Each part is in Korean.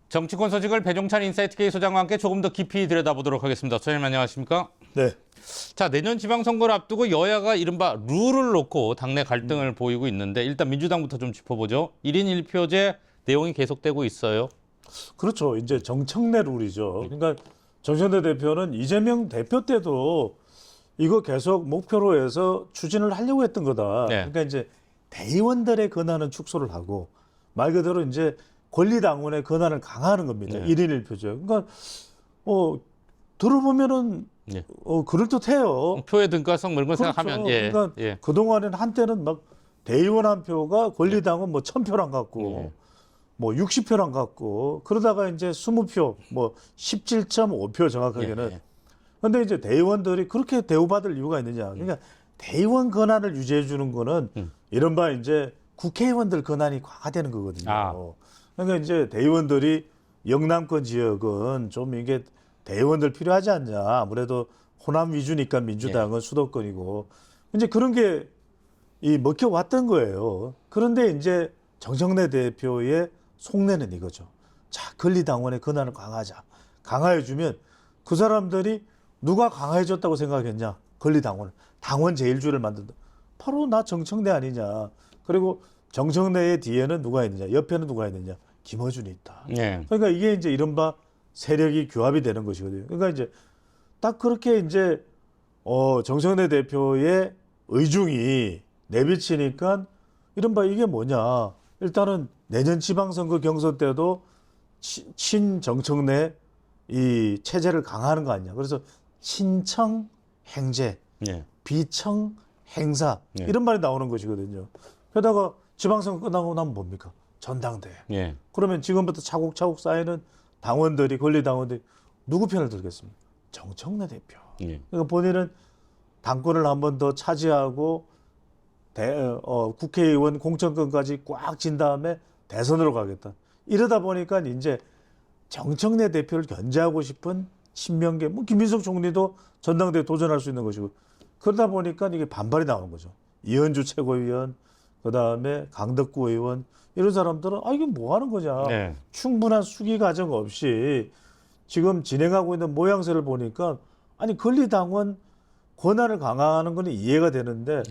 정치권 소식을 배종찬 인사이트K 소장과 함께 조금 더 깊이 들여다보도록 하겠습니다. 소장님 안녕하십니까? 네. 자, 내년 지방선거를 앞두고 여야가 이른바 룰을 놓고 당내 갈등을 보이고 있는데 일단 민주당부터 좀 짚어보죠. 1인 1표제 내용이 계속되고 있어요. 그렇죠. 이제 정청래 룰이죠. 그러니까 정청래 대표는 이재명 대표 때도 이거 계속 목표로 해서 추진을 하려고 했던 거다. 네. 그러니까 이제 대의원들의 권한은 축소를 하고 말 그대로 이제 권리당원의 권한을 강화하는 겁니다. 네. 1인 1표제. 그러니까 들어보면은 네. 그럴듯해요. 표의 등가성 뭐 이런 걸 그렇죠. 생각하면 예. 그러니까 예. 그동안에는 한때는 막 대의원 한 표가 권리당원 뭐 1000표랑 같고 뭐 60표랑 같고 그러다가 이제 20표 뭐 17.5표 정확하게는. 예. 근데 이제 대의원들이 그렇게 대우받을 이유가 있느냐. 그러니까 대의원 권한을 유지해 주는 거는 이른바 이제 국회의원들 권한이 강화되는 거거든요. 아. 그러니까 이제 대의원들이 영남권 지역은 좀 이게 대의원들 필요하지 않냐. 아무래도 호남 위주니까 민주당은 수도권이고. 이제 그런 게 먹혀왔던 거예요. 그런데 이제 정청래 대표의 속내는 이거죠. 자, 권리당원의 권한을 강화하자. 강화해주면 그 사람들이 누가 강화해줬다고 생각했냐. 권리당원을. 당원 제일주의를 만든다. 바로 나 정청래 아니냐. 그리고 정청래의 뒤에는 누가 있느냐. 옆에는 누가 있느냐. 김어준이 있다. 예. 그러니까 이게 이제 이른바 세력이 규합이 되는 것이거든요. 그러니까 이제 딱 그렇게 이제 정청래 대표의 의중이 내비치니까 이른바 이게 뭐냐. 일단은 내년 지방선거 경선 때도 친정청래 이 체제를 강화하는 거 아니냐. 그래서 친청 행제, 예. 비청 행사 예. 이런 말이 나오는 것이거든요. 게다가 지방선거 끝나고 나면 뭡니까? 전당대회. 예. 그러면 지금부터 차곡차곡 쌓이는 당원들이 권리당원들이 누구 편을 들겠습니까? 정청래 대표. 예. 그러니까 본인은 당권을 한 번 더 차지하고 국회의원 공천권까지 꽉 진 다음에 대선으로 가겠다. 이러다 보니까 이제 정청래 대표를 견제하고 싶은 친명계, 뭐 김민석 총리도 전당대회 도전할 수 있는 것이고 그러다 보니까 이게 반발이 나오는 거죠. 이현주 최고위원, 그 다음에 강덕구 의원 이런 사람들은 이게 뭐 하는 거냐. 네. 충분한 수기 과정 없이 지금 진행하고 있는 모양새를 보니까 아니 권리당원 권한을 강화하는 거는 이해가 되는데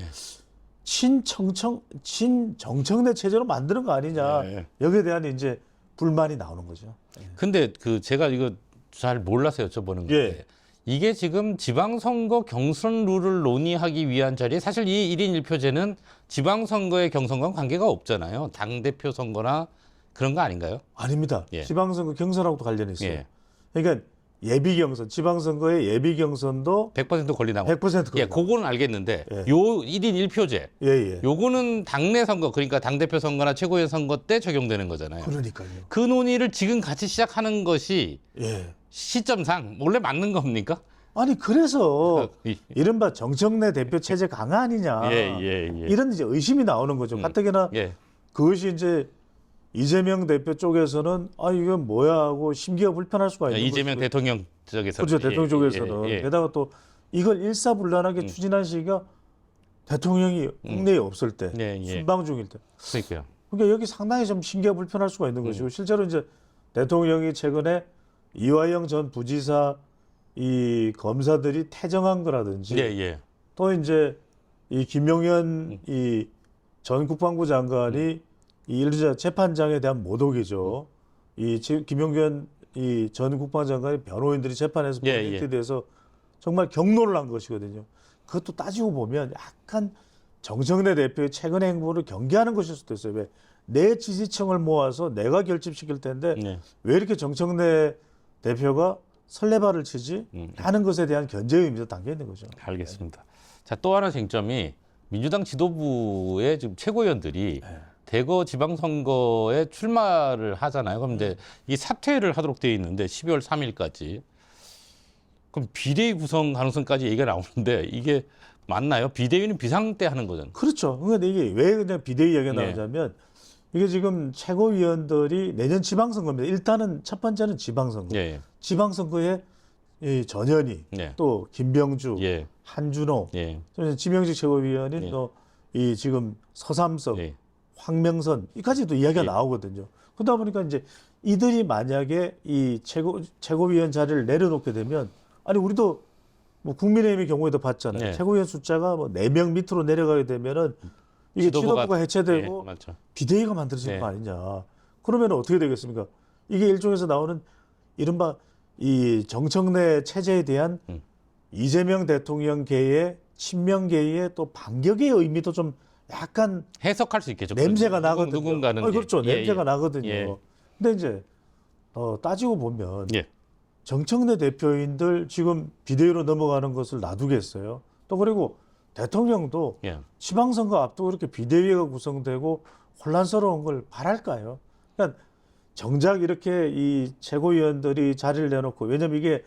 친정청래 체제로 만드는 거 아니냐. 예. 여기에 대한 이제 불만이 나오는 거죠. 근데 제가 이거 잘 몰라서 여쭤보는 건데 예. 이게 지금 지방선거 경선 룰을 논의하기 위한 자리에 사실 이 1인 1표제는 지방선거의 경선과는 관계가 없잖아요. 당대표 선거나 그런 거 아닌가요? 아닙니다. 예. 지방선거 경선하고도 관련이 있어요. 예. 그러니까 예비경선, 지방선거의 예비경선도 100% 권리당원. 100% 예, 그거는 알겠는데 예. 요 1인 1표제 예. 요거는 당내 선거 그러니까 당대표 선거나 최고위원 선거 때 적용되는 거잖아요. 그러니까요. 그 논의를 지금 같이 시작하는 것이 예. 시점상 원래 맞는 겁니까? 아니 그래서 이- 이른바 정청래 대표 체제 강화 아니냐. 예. 이런 이제 의심이 나오는 거죠. 가뜩이나 예. 그것이 이제 이재명 대표 쪽에서는 이건 뭐야 하고 심기가 불편할 수가 있는 이재명 것이고. 대통령 쪽에서 그렇죠. 대통령 쪽에서는. 예. 게다가 또 이걸 일사불란하게 추진한 시기가 대통령이 국내에 없을 때, 예. 순방 중일 때. 그러니까요. 그러니까 여기 상당히 좀 심기가 불편할 수가 있는 것이고 실제로 이제 대통령이 최근에 이화영 전 부지사 이 검사들이 퇴정한 거라든지 예. 또 이제 이 김용현 이 전 국방부 장관이 이 일자 재판장에 대한 모독이죠. 이 김용현 이 전 국방부 장관이 변호인들이 재판에서 예. 본인에 대해서 정말 경로를 한 것이거든요. 그것도 따지고 보면 약간 정청래 대표의 최근의 행보를 경계하는 것일 수도 있어요. 왜? 내 지지층을 모아서 내가 결집시킬 텐데 네. 왜 이렇게 정청래 대표가 설레발을 치지? 하는 것에 대한 견제 의미도 담겨 있는 거죠. 알겠습니다. 자, 또 하나 쟁점이 민주당 지도부의 지금 최고위원들이 대거 지방선거에 출마를 하잖아요. 그럼 이제 이 사퇴를 하도록 되어 있는데 12월 3일까지. 그럼 비대위 구성 가능성까지 얘기가 나오는데 이게 맞나요? 비대위는 비상 때 하는 거잖아요. 그렇죠. 그런데 이게 왜 그냥 비대위 이야기가 나오냐면 이게 지금 최고위원들이 내년 지방선거입니다. 일단은 첫 번째는 지방선거. 예. 지방선거에 이 전현희, 예. 또 김병주, 예. 한준호, 예. 지명직 최고위원이 예. 또 이 지금 서삼석, 예. 황명선 이까지도 이야기가 나오거든요. 그러다 보니까 이제 이들이 만약에 이 최고위원 자리를 내려놓게 되면 아니 우리도 뭐 국민의힘의 경우에도 봤잖아요. 네. 최고위원 숫자가 뭐 4명 밑으로 내려가게 되면은 이게 지도부가 해체되고 예, 맞죠. 비대위가 만들어지는 네. 거 아니냐. 그러면 어떻게 되겠습니까? 이게 일종에서 나오는 이른바 이 정청래 체제에 대한 이재명 대통령계의 친명계의 또 반격의 의미도 좀 약간 해석할 수 있겠죠. 냄새가 나거든요. 누군가는 그렇죠. 예, 냄새가 예. 나거든요. 예. 근데 이제 따지고 보면 예. 정청래 대표인들 지금 비대위로 넘어가는 것을 놔두겠어요. 또 그리고 대통령도 예. 지방선거 앞두고 이렇게 비대위가 구성되고 혼란스러운 걸 바랄까요? 그러니까 정작 이렇게 이 최고위원들이 자리를 내놓고 왜냐면 이게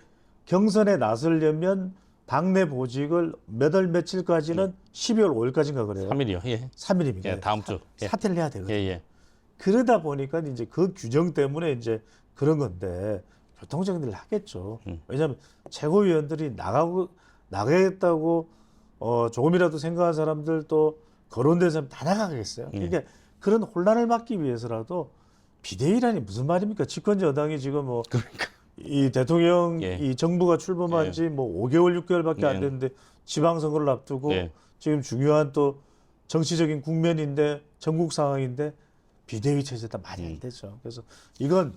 경선에 나서려면 당내 보직을 몇 월 며칠까지는 12월 5일까지인가 그래요. 3일이요. 예. 3일입니다. 예, 다음 주. 예. 사퇴를 해야 되거든요. 예, 예. 그러다 보니까 이제 그 규정 때문에 이제 그런 건데 교통정리를 하겠죠. 왜냐하면 최고위원들이 나가겠다고 조금이라도 생각한 사람들 또 거론된 사람 다 나가겠어요. 그러니까 그런 혼란을 막기 위해서라도 비대위라니 무슨 말입니까? 집권 여당이 지금 뭐 이 대통령 예. 이 정부가 출범한 지 뭐 5개월 6개월밖에 안 예. 됐는데 지방선거를 앞두고 예. 지금 중요한 또 정치적인 국면인데 전국 상황인데 비대위 체제다 말이 안 되죠. 그래서 이건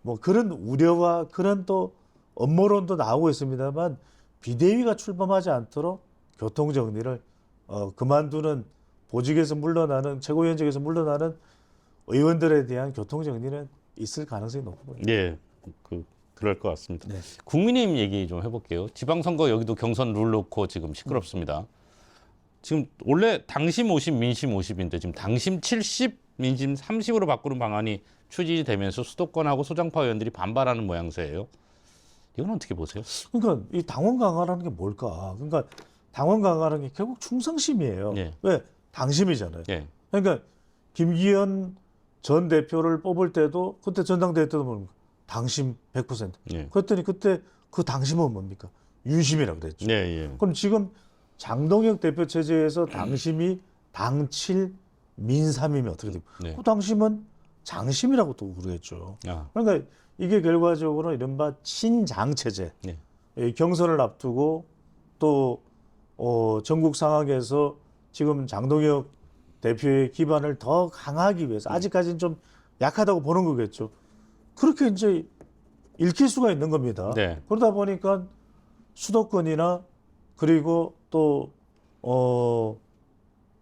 뭐 그런 우려와 그런 또 업무론도 나오고 있습니다만 비대위가 출범하지 않도록 교통 정리를 그만두는 보직에서 물러나는 최고위원직에서 물러나는 의원들에 대한 교통 정리는 있을 가능성이 높고 보입니다. 예. 그럴 것 같습니다. 네. 국민의힘 얘기 좀 해볼게요. 지방선거 여기도 경선 룰 놓고 지금 시끄럽습니다. 지금 원래 당심 50, 민심 50인데 지금 당심 70, 민심 30으로 바꾸는 방안이 추진이 되면서 수도권하고 소장파 의원들이 반발하는 모양새예요. 이건 어떻게 보세요? 그러니까 이 당원 강화라는 게 뭘까? 그러니까 당원 강화라는 게 결국 충성심이에요. 예. 왜? 당심이잖아요. 예. 그러니까 김기현 전 대표를 뽑을 때도 그때 전당대회 때도 뭡니까? 당심 100%. 예. 그랬더니 그때 그 당심은 뭡니까? 유심이라고 그랬죠. 예, 예. 그럼 지금 장동혁 대표 체제에서 당심이 당칠 민삼이면 어떻게 됩니까? 네. 그 당심은 장심이라고 또 그러겠죠. 아, 그러니까 이게 결과적으로 이른바 친장 체제. 네. 이 경선을 앞두고 또 전국 상황에서 지금 장동혁 대표의 기반을 더 강하기 위해서 아직까지는 좀 약하다고 보는 거겠죠. 그렇게 이제 읽힐 수가 있는 겁니다. 네. 그러다 보니까 수도권이나 그리고 또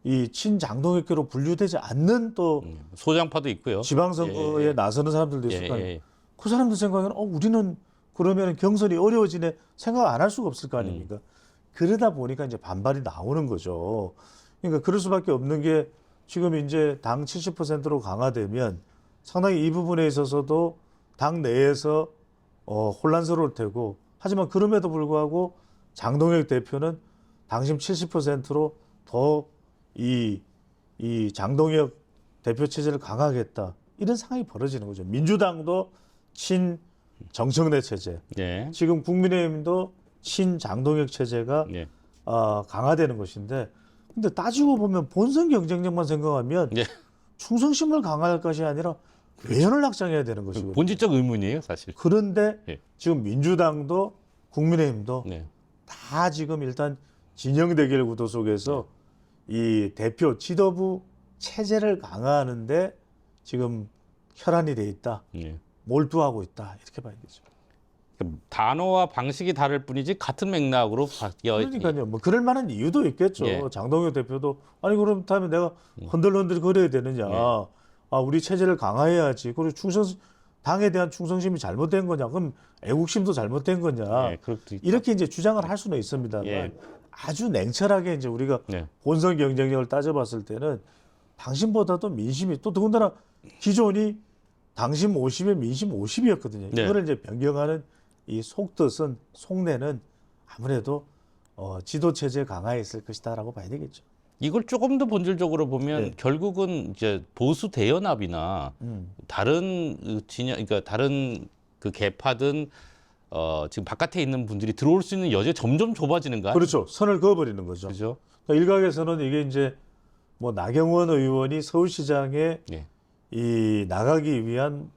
이 친장동혁계로 분류되지 않는 또 소장파도 있고요. 지방선거에 예. 나서는 사람들도 있을 예, 거 아니에요. 예. 그 사람들 생각에는 우리는 그러면 경선이 어려워지네 생각 안 할 수가 없을 거 아닙니까? 그러다 보니까 이제 반발이 나오는 거죠. 그러니까 그럴 수밖에 없는 게 지금 이제 당 70%로 강화되면 상당히 이 부분에 있어서도 당 내에서 혼란스러울 테고 하지만 그럼에도 불구하고 장동혁 대표는 당심 70%로 더 이 장동혁 대표 체제를 강화하겠다 이런 상황이 벌어지는 거죠. 민주당도 친 정청래 체제, 예. 지금 국민의힘도 친 장동혁 체제가 예. 강화되는 것인데, 근데 따지고 보면 본선 경쟁력만 생각하면 예. 충성심을 강화할 것이 아니라 외연을 확장해야 되는 것이거든요. 본질적 의문이에요, 사실. 그런데 예. 지금 민주당도 국민의힘도 네. 다 지금 일단 진영 대결 구도 속에서 이 대표 지도부 체제를 강화하는데 지금 혈안이 돼 있다, 예. 몰두하고 있다 이렇게 봐야 되죠. 단어와 방식이 다를 뿐이지 같은 맥락으로 바뀌어. 그러니까요. 뭐 그럴 만한 이유도 있겠죠. 예. 장동혁 대표도 아니 그렇다면 내가 흔들흔들 거려야 되느냐. 우리 체제를 강화해야지. 그리고 당에 대한 충성심이 잘못된 거냐. 그럼 애국심도 잘못된 거냐. 예, 그렇도 있다. 이렇게 이제 주장을 할 수는 있습니다만 예. 아주 냉철하게 이제 우리가 네. 본선 경쟁력을 따져봤을 때는 당신보다도 민심이 또 더군다나 기존이 당심 50에 민심 50이었거든요. 네. 이거를 이제 변경하는 이 속뜻은 속내는 아무래도 지도 체제 강화에 있을 것이다라고 봐야 되겠죠. 이걸 조금 더 본질적으로 보면 네. 결국은 이제 보수 대연합이나 다른 진영, 그러니까 다른 그 개파든 지금 바깥에 있는 분들이 들어올 수 있는 여지가 점점 좁아지는 거야. 그렇죠. 선을 그어버리는 거죠. 그죠? 그러니까 일각에서는 이게 이제 뭐 나경원 의원이 서울시장에 예. 이 나가기 위한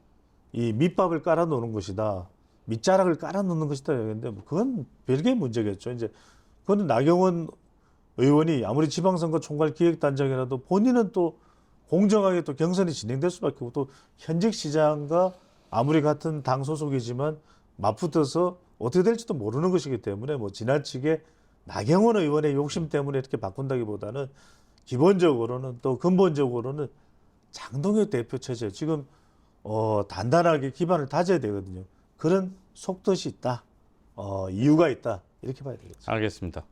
이 밑밥을 깔아놓는 것이다. 밑자락을 깔아놓는 것이다. 근데 그건 별개의 문제겠죠. 이제 그거는 나경원 의원이 아무리 지방선거 총괄 기획단장이라도 본인은 또 공정하게 또 경선이 진행될 수밖에 없고 또 현직 시장과 아무리 같은 당 소속이지만 맞붙어서 어떻게 될지도 모르는 것이기 때문에 뭐 지나치게 나경원 의원의 욕심 때문에 이렇게 바꾼다기보다는 기본적으로는 또 근본적으로는 장동혁 대표 체제 지금 단단하게 기반을 다져야 되거든요. 그런 속뜻이 있다. 이유가 있다. 이렇게 봐야 되겠죠. 알겠습니다.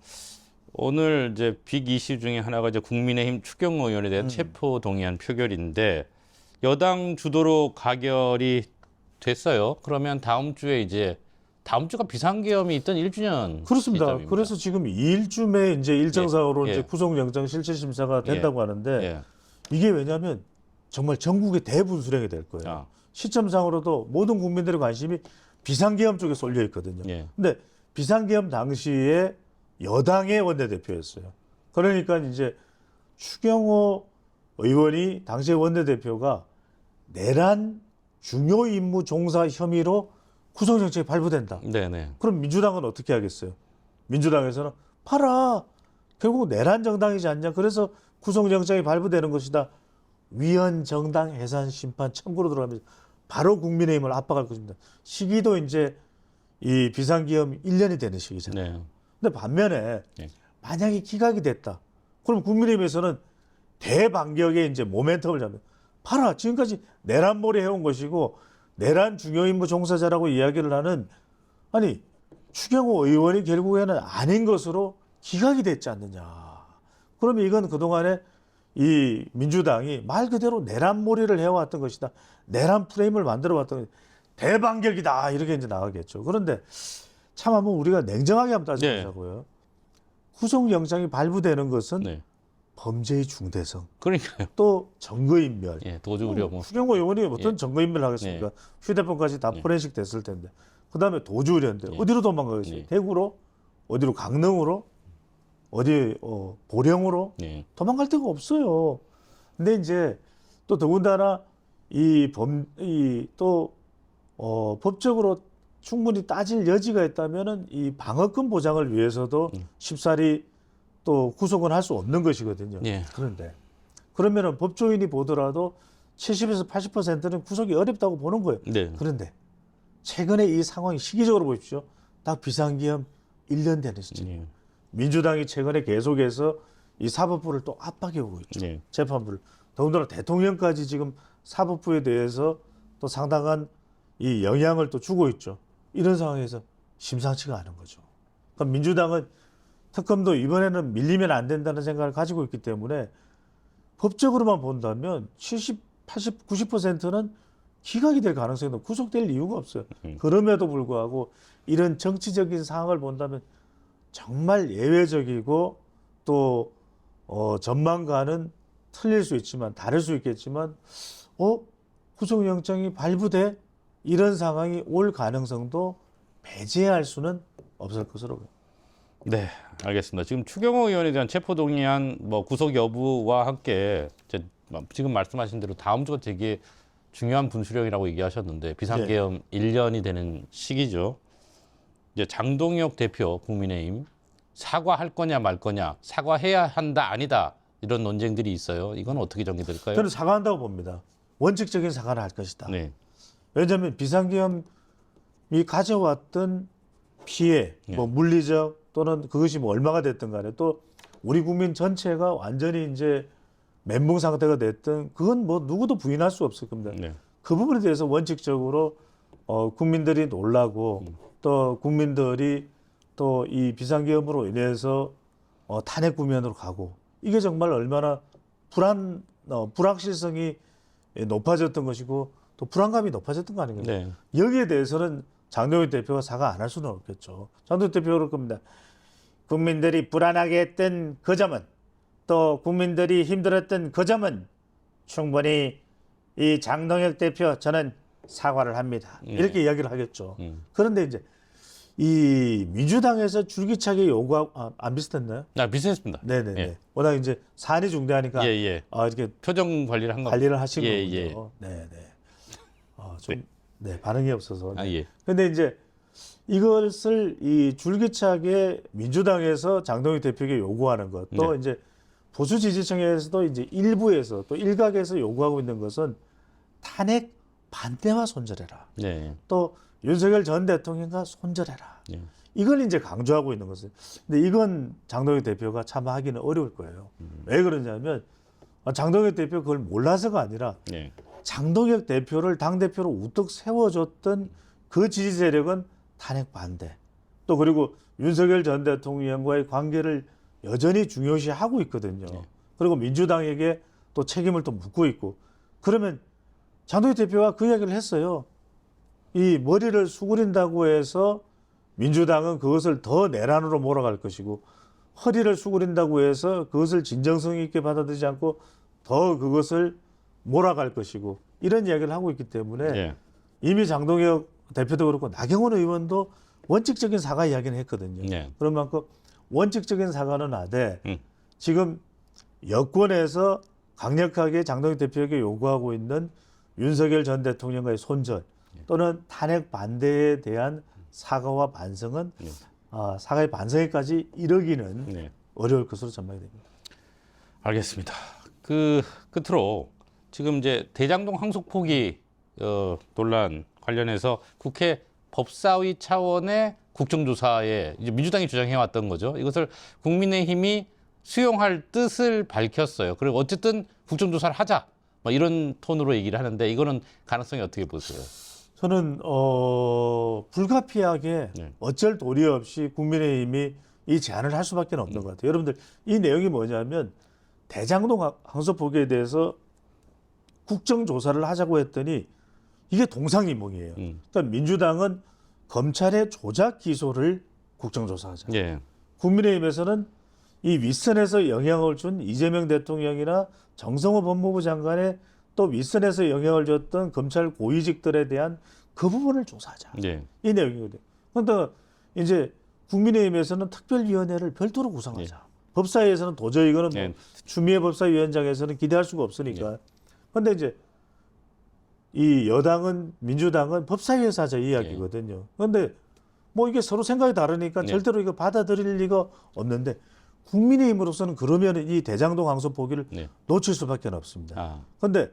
오늘 이제 빅 이슈 중에 하나가 이제 국민의힘 추경호 의원에 대한 체포 동의안 표결인데 여당 주도로 가결이 됐어요. 그러면 다음 주에 이제 다음 주가 비상계엄이 있던 1주년 그렇습니다. 시점입니다. 그래서 지금 2일쯤에 이제 일정상으로 예. 이제 구속영장 실질 심사가 된다고 하는데 예. 이게 왜냐하면 정말 전국의 대분수령이 될 거예요. 아. 시점상으로도 모든 국민들의 관심이 비상계엄 쪽에 쏠려 있거든요. 예. 근데 비상계엄 당시에 여당의 원내대표였어요. 그러니까 이제 추경호 의원이 당시의 원내대표가 내란 중요 임무 종사 혐의로 구속영장이 발부된다. 네네. 그럼 민주당은 어떻게 하겠어요? 민주당에서는 팔아. 결국 내란 정당이지 않냐. 그래서 구속영장이 발부되는 것이다. 위헌 정당 해산 심판 청구로 들어가면서 바로 국민의힘을 압박할 것입니다. 시기도 이제 이 비상기엄 1년이 되는 시기잖아요. 네. 근데 반면에 네. 만약에 기각이 됐다. 그럼 국민의힘에서는 대반격의 이제 모멘텀을 잡는. 봐라, 지금까지 내란몰이 해온 것이고 내란 중요임무 종사자라고 이야기를 하는 아니 추경호 의원이 결국에는 아닌 것으로 기각이 됐지 않느냐. 그러면 이건 그동안에 이 민주당이 말 그대로 내란몰이를 해왔던 것이다. 내란 프레임을 만들어왔던 것이다. 대반격이다. 이렇게 이제 나가겠죠. 그런데 참 한번 우리가 냉정하게 한번 따져보자고요. 구속영장이 발부되는 것은 네. 범죄의 중대성, 그러니까요. 또 증거인멸. 예, 도주 우려 뭐. 추경호 의원이 어떤 예. 증거인멸을 하겠습니까? 휴대폰까지 다 예. 포렌식 됐을 텐데. 그다음에 도주 우려인데 예. 어디로 도망가겠어요? 예. 대구로? 어디로? 강릉으로? 어디 보령으로? 예. 도망갈 데가 없어요. 근데 이제 또 더군다나 법적으로 충분히 따질 여지가 있다면은 이 방어권 보장을 위해서도 쉽사리 또 구속은 할 수 없는 것이거든요. 예. 그런데 그러면은 법조인이 보더라도 70에서 80%는 구속이 어렵다고 보는 거예요. 네. 그런데 최근에 이 상황이 시기적으로 보십시오. 딱 비상기엄 1년 되는 시점. 예. 민주당이 최근에 계속해서 이 사법부를 또 압박해 오고 있죠. 예. 재판부를. 더군다나 대통령까지 지금 사법부에 대해서 또 상당한 이 영향을 또 주고 있죠. 이런 상황에서 심상치가 않은 거죠. 그럼 민주당은 특검도 이번에는 밀리면 안 된다는 생각을 가지고 있기 때문에 법적으로만 본다면 70, 80, 90%는 기각이 될 가능성이 높고 구속될 이유가 없어요. 그럼에도 불구하고 이런 정치적인 상황을 본다면 정말 예외적이고 또 전망과는 틀릴 수 있지만 다를 수 있겠지만 구속영장이 발부돼 이런 상황이 올 가능성도 배제할 수는 없을 것으로 보여요. 네, 알겠습니다. 지금 추경호 의원에 대한 체포동의안 뭐 구속 여부와 함께 지금 말씀하신 대로 다음 주가 되게 중요한 분수령이라고 얘기하셨는데 비상계엄 1년이 되는 시기죠. 이제 장동혁 대표 국민의힘 사과할 거냐 말 거냐, 사과해야 한다 아니다 이런 논쟁들이 있어요. 이건 어떻게 정리될까요? 저는 사과한다고 봅니다. 원칙적인 사과를 할 것이다. 네, 왜냐하면 비상계엄이 가져왔던 피해, 뭐 물리적 또는 그것이 뭐 얼마가 됐든 간에 또 우리 국민 전체가 완전히 이제 멘붕 상태가 됐든 그건 뭐 누구도 부인할 수 없을 겁니다. 네. 그 부분에 대해서 원칙적으로 국민들이 놀라고 또 국민들이 또 이 비상계엄으로 인해서 탄핵 국면으로 가고 이게 정말 얼마나 불확실성이 높아졌던 것이고 또 불안감이 높아졌던 거 아닌가요? 네. 여기에 대해서는 장동혁 대표가 사과 안 할 수는 없겠죠. 장동혁 대표가 그럴 겁니다. 국민들이 불안하게 했던 그 점은 또 국민들이 힘들었던 그 점은 충분히 이 장동혁 대표 저는 사과를 합니다. 이렇게 이야기를 하겠죠. 그런데 이제 이 민주당에서 줄기차게 요구하고 안 비슷했나요? 비슷했습니다. 네네네. 예. 워낙 이제 사안이 중대하니까 예. 이렇게 표정 관리를 한 거. 관리를 하신 예, 거군요. 네네. 좀 반응이 없어서. 네. 예. 근데 이제 이것을 이 줄기차게 민주당에서 장동혁 대표에게 요구하는 것, 또 네. 이제 보수 지지층에서도 이제 일부에서 또 일각에서 요구하고 있는 것은 탄핵 반대와 손절해라. 네. 또 윤석열 전 대통령과 손절해라. 예. 이걸 이제 강조하고 있는 것은. 근데 이건 장동혁 대표가 참 하기는 어려울 거예요. 왜 그러냐면 장동혁 대표 그걸 몰라서가 아니라 예. 장동혁 대표를 당대표로 우뚝 세워줬던 그 지지 세력은 탄핵 반대. 또 그리고 윤석열 전 대통령과의 관계를 여전히 중요시하고 있거든요. 그리고 민주당에게 또 책임을 또 묻고 있고. 그러면 장동혁 대표가 그 이야기를 했어요. 이 머리를 수그린다고 해서 민주당은 그것을 더 내란으로 몰아갈 것이고, 허리를 수그린다고 해서 그것을 진정성 있게 받아들이지 않고 더 그것을 몰아갈 것이고, 이런 이야기를 하고 있기 때문에 예. 이미 장동혁 대표도 그렇고 나경원 의원도 원칙적인 사과 이야기는 했거든요. 예. 그런 만큼 원칙적인 사과는 하되 지금 여권에서 강력하게 장동혁 대표에게 요구하고 있는 윤석열 전 대통령과의 손절 또는 탄핵 반대에 대한 사과와 반성은 사과의 반성에까지 이르기는 네. 어려울 것으로 전망이 됩니다. 알겠습니다. 그 끝으로 지금 이제 대장동 항속 포기 논란 관련해서 국회 법사위 차원의 국정조사에 이제 민주당이 주장해왔던 거죠. 이것을 국민의힘이 수용할 뜻을 밝혔어요. 그리고 어쨌든 국정조사를 하자. 뭐 이런 톤으로 얘기를 하는데 이거는 가능성이 어떻게 보세요? 저는 불가피하게 네. 어쩔 도리 없이 국민의힘이 이 제안을 할 수밖에 없는 것 같아요. 여러분들 이 내용이 뭐냐면 대장동 항소 포기에 대해서 국정조사를 하자고 했더니 이게 동상이몽이에요. 그러니까 민주당은 검찰의 조작 기소를 국정조사하자. 예. 국민의힘에서는 이 윗선에서 영향을 준 이재명 대통령이나 정성호 법무부 장관의 또 윗선에서 영향을 줬던 검찰 고위직들에 대한 그 부분을 조사하자. 예. 이 내용이거든요. 그런데 이제 국민의힘에서는 특별위원회를 별도로 구성하자. 법사위에서는 도저히 이거는 뭐 예. 추미애 법사위원장에서는 기대할 수가 없으니까. 그런데 이제 이 여당은 민주당은 법사위에서 하자 이 이야기거든요. 그런데 뭐 이게 서로 생각이 다르니까 절대로 이거 받아들일 리가 없는데 국민의힘으로서는 그러면 이 대장동 항소 포기를 놓칠 수밖에 없습니다. 그런데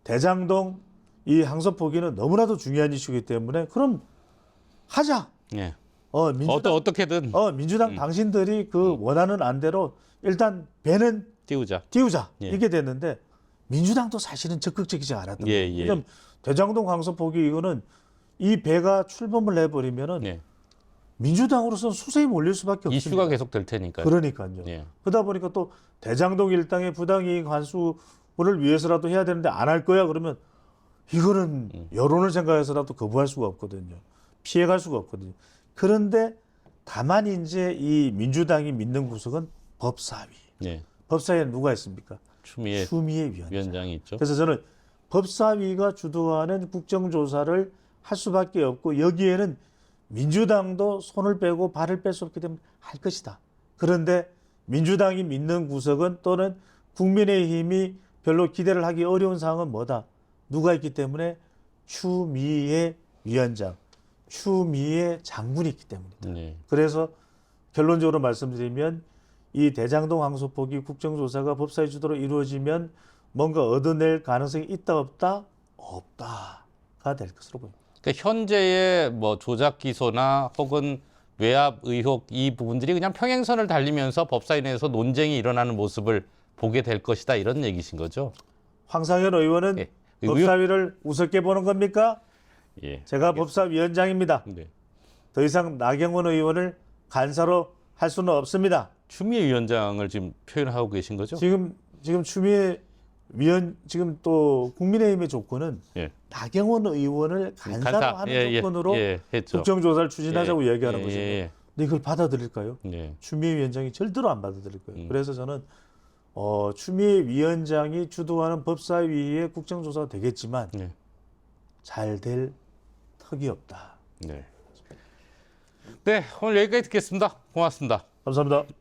대장동 이 항소 포기는 너무나도 중요한 이슈이기 때문에 그럼 하자. 예. 민주당 어떻게든 민주당 당신들이 그 원하는 안대로 일단 배는 띄우자. 이게 됐는데 민주당도 사실은 적극적이지 않았던 거예요. 예. 왜냐면 대장동 항소 포기 이거는 이 배가 출범을 해버리면은 민주당으로서는 수세에 몰릴 수밖에 없습니다. 이슈가 계속 될 테니까요. 그러니까요. 그러다 보니까 또 대장동 일당의 부당이익 환수를 위해서라도 해야 되는데 안 할 거야 그러면 이거는 여론을 생각해서라도 거부할 수가 없거든요. 피해갈 수가 없거든요. 그런데 다만 이제 이 민주당이 믿는 구석은 법사위. 법사위에는 누가 있습니까? 추미애 위원장이 있죠. 그래서 저는 법사위가 주도하는 국정조사를 할 수밖에 없고 여기에는 민주당도 손을 빼고 발을 뺄 수 없기 때문에 할 것이다. 그런데 민주당이 믿는 구석은 또는 국민의힘이 별로 기대를 하기 어려운 상황은 뭐다? 누가 있기 때문에 추미애 위원장, 추미애 장군이 있기 때문이다. 그래서 결론적으로 말씀드리면 이 대장동 항소 포기 국정조사가 법사위 주도로 이루어지면 뭔가 얻어낼 가능성이 있다 없다? 없다가 될 것으로 보입니다. 그러니까 현재의 뭐 조작 기소나 혹은 외압 의혹 이 부분들이 그냥 평행선을 달리면서 법사위 내에서 논쟁이 일어나는 모습을 보게 될 것이다 이런 얘기신 거죠? 황상현 의원은 법사위를 우습게 보는 겁니까? 제가 법사위원장입니다. 더 이상 나경원 의원을 간사로 할 수는 없습니다. 추미애 위원장을 지금 표현하고 계신 거죠? 지금 추미애 지금 또 국민의힘의 조건은 나경원 의원을 간사로 하는 조건으로 국정조사를 추진하자고 얘기하는 것입니다. 근데 이걸 받아들일까요? 추미애 위원장이 절대로 안 받아들일 거예요. 그래서 저는 추미애 위원장이 주도하는 법사위의 국정조사가 되겠지만 잘 될 턱이 없다. 네, 오늘 여기까지 듣겠습니다. 고맙습니다. 감사합니다.